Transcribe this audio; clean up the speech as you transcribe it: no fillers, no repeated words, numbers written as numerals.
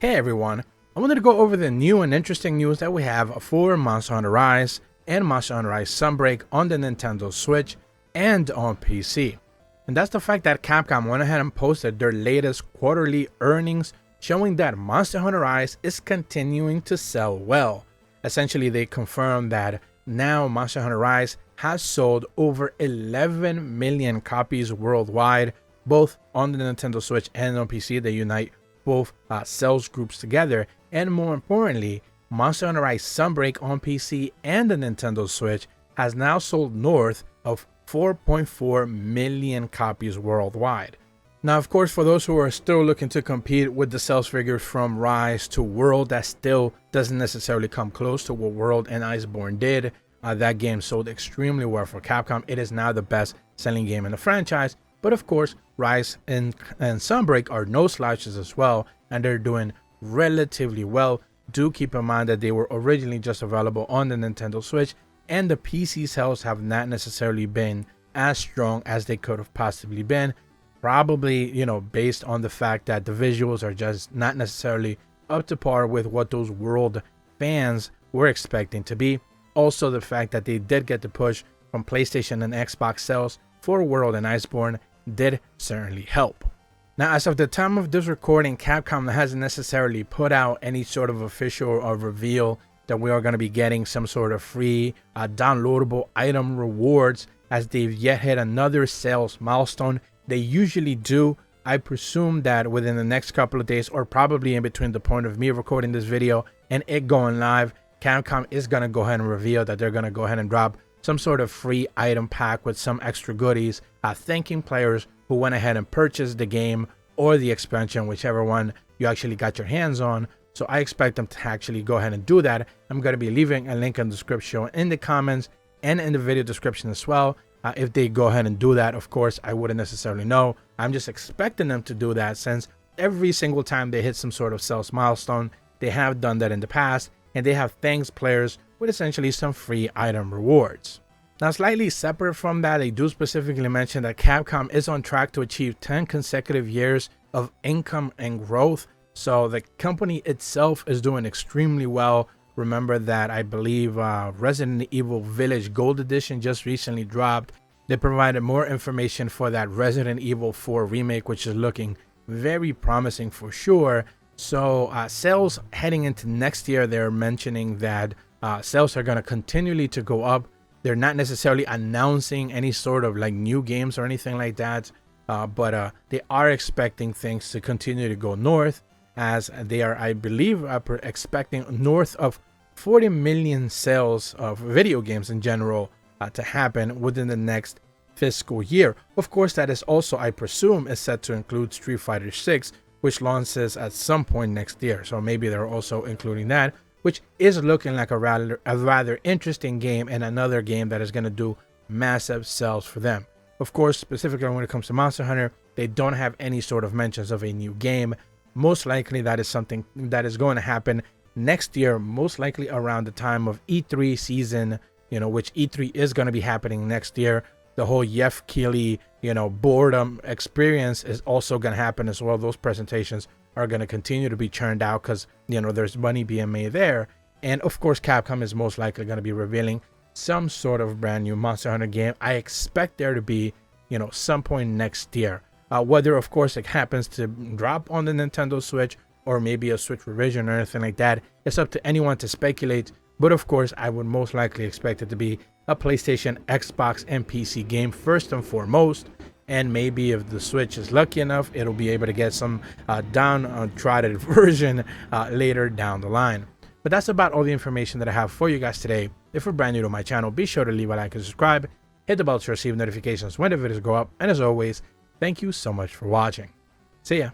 Hey everyone, I wanted to go over the new and interesting news that we have for Monster Hunter Rise and Monster Hunter Rise Sunbreak on the Nintendo Switch and on PC. And that's the fact that Capcom went ahead and posted their latest quarterly earnings showing that Monster Hunter Rise is continuing to sell well. Essentially, they confirmed that now Monster Hunter Rise has sold over 11 million copies worldwide, both on the Nintendo Switch and on PC. They unite both sales groups together, and more importantly, Monster Hunter Rise Sunbreak on PC and the Nintendo Switch has now sold north of 4.4 million copies worldwide. Now, of course, for those who are still looking to compete with the sales figures from Rise to World, that still doesn't necessarily come close to what World and Iceborne did. That game sold extremely well for Capcom. It is now the best selling game in the franchise. But of course, Rise and Sunbreak are no slouches as well, and they're doing relatively well. Do keep in mind that they were originally just available on the Nintendo Switch, and the PC sales have not necessarily been as strong as they could have possibly been. Probably, based on the fact that the visuals are just not necessarily up to par with what those World fans were expecting to be. Also, the fact that they did get the push from PlayStation and Xbox sales for World and Iceborne did certainly help. Now, as of the time of this recording, Capcom hasn't necessarily put out any sort of official or reveal that we are going to be getting some sort of free downloadable item rewards, as they've yet hit another sales milestone. They usually do. I presume that within the next couple of days, or probably in between the point of me recording this video and it going live, Capcom is going to go ahead and reveal that they're going to go ahead and drop some sort of free item pack with some extra goodies, thanking players who went ahead and purchased the game or the expansion, whichever one you actually got your hands on. So I expect them to actually go ahead and do that. I'm going to be leaving a link in the description, in the comments, and in the video description as well. If they go ahead and do that, of course, I wouldn't necessarily know. I'm just expecting them to do that, since every single time they hit some sort of sales milestone, they have done that in the past, and they have thanked players with essentially some free item rewards. Now, slightly separate from that, they do specifically mention that Capcom is on track to achieve 10 consecutive years of income and growth. So the company itself is doing extremely well. Remember that I believe Resident Evil Village Gold Edition just recently dropped. They provided more information for that Resident Evil 4 remake, which is looking very promising for sure. So sales heading into next year, they're mentioning that sales are going to continually to go up. They're not necessarily announcing any sort of like new games or anything like that, but they are expecting things to continue to go north, as they are, I believe, expecting north of 40 million sales of video games in general to happen within the next fiscal year. Of course, that is also, I presume, is set to include Street Fighter 6, which launches at some point next year. So maybe they're also including that, which is looking like a rather interesting game, and another game that is going to do massive sales for them. Of course, specifically when it comes to Monster Hunter, they don't have any sort of mentions of a new game. Most likely that is something that is going to happen next year, most likely around the time of E3 season, which E3 is going to be happening next year. The whole Jeff Keighley, boredom experience is also going to happen as well. Those presentations are going to continue to be churned out because, there's money being made there. And of course, Capcom is most likely going to be revealing some sort of brand new Monster Hunter game. I expect there to be, some point next year. Whether, of course, it happens to drop on the Nintendo Switch or maybe a Switch revision or anything like that, it's up to anyone to speculate. But of course, I would most likely expect it to be a PlayStation, Xbox, and PC game first and foremost. And maybe if the Switch is lucky enough, it'll be able to get some downtrodden version later down the line. But that's about all the information that I have for you guys today. If you're brand new to my channel, be sure to leave a like and subscribe. Hit the bell to receive notifications when the videos go up. And as always, thank you so much for watching. See ya.